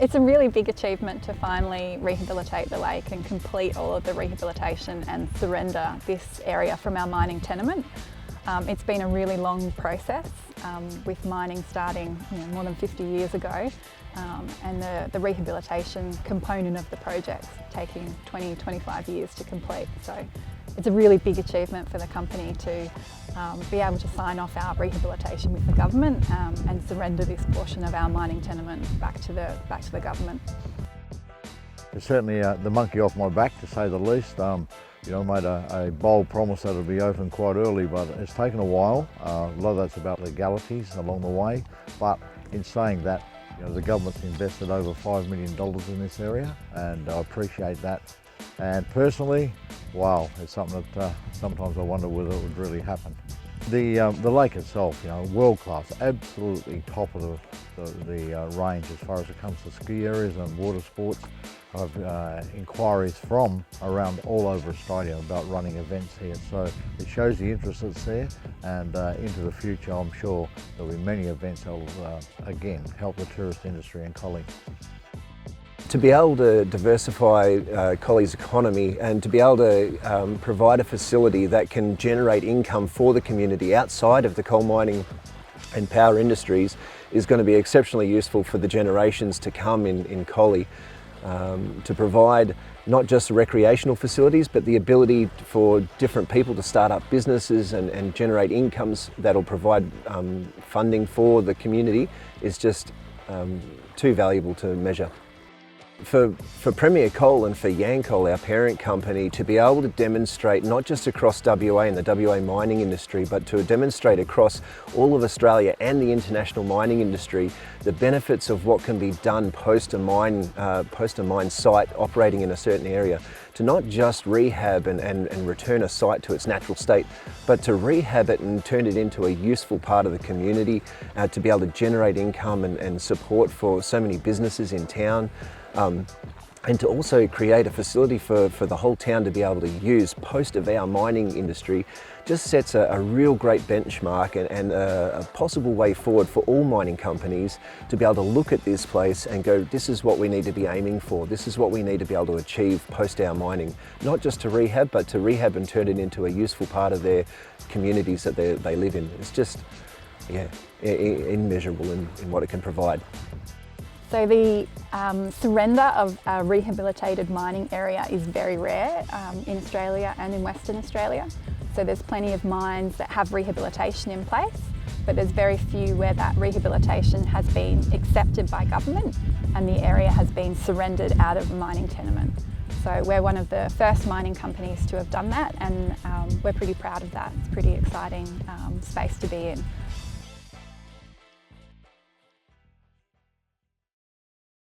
It's a really big achievement to finally rehabilitate the lake and complete all of the rehabilitation and surrender this area from our mining tenement. It's been a really long process, with mining starting more than 50 years ago, and the rehabilitation component of the project taking 20-25 years to complete. So it's a really big achievement for the company to be able to sign off our rehabilitation with the government and surrender this portion of our mining tenement back to the government. It's certainly the monkey off my back, to say the least. I made a bold promise that it'll be open quite early, but it's taken a while. A lot of that's about legalities along the way, but in saying that, the government's invested over $5 million in this area, and I appreciate that. And personally, wow, it's something that sometimes I wonder whether it would really happen. The lake itself, world class, absolutely top of the range as far as it comes to ski areas and water sports. I've inquiries from around all over Australia about running events here, so it shows the interest that's there, and into the future I'm sure there'll be many events that will again help the tourist industry in Collie. To be able to diversify Collie's economy and to be able to provide a facility that can generate income for the community outside of the coal mining and power industries is going to be exceptionally useful for the generations to come in Collie. To provide not just recreational facilities, but the ability for different people to start up businesses and generate incomes that'll provide funding for the community is just too valuable to measure. For Premier Coal and for Yancoal, our parent company, to be able to demonstrate not just across WA and the WA mining industry, but to demonstrate across all of Australia and the international mining industry the benefits of what can be done post a mine site operating in a certain area, to not just rehab and return a site to its natural state, but to rehab it and turn it into a useful part of the community, to be able to generate income and support for so many businesses in town. And to also create a facility for the whole town to be able to use post of our mining industry just sets a real great benchmark and a possible way forward for all mining companies to be able to look at this place and go, this is what we need to be aiming for, this is what we need to be able to achieve post our mining. Not just to rehab, but to rehab and turn it into a useful part of their communities that they live in. It's just, immeasurable in what it can provide. So the surrender of a rehabilitated mining area is very rare in Australia and in Western Australia. So there's plenty of mines that have rehabilitation in place, but there's very few where that rehabilitation has been accepted by government and the area has been surrendered out of a mining tenement. So we're one of the first mining companies to have done that, and we're pretty proud of that. It's a pretty exciting space to be in.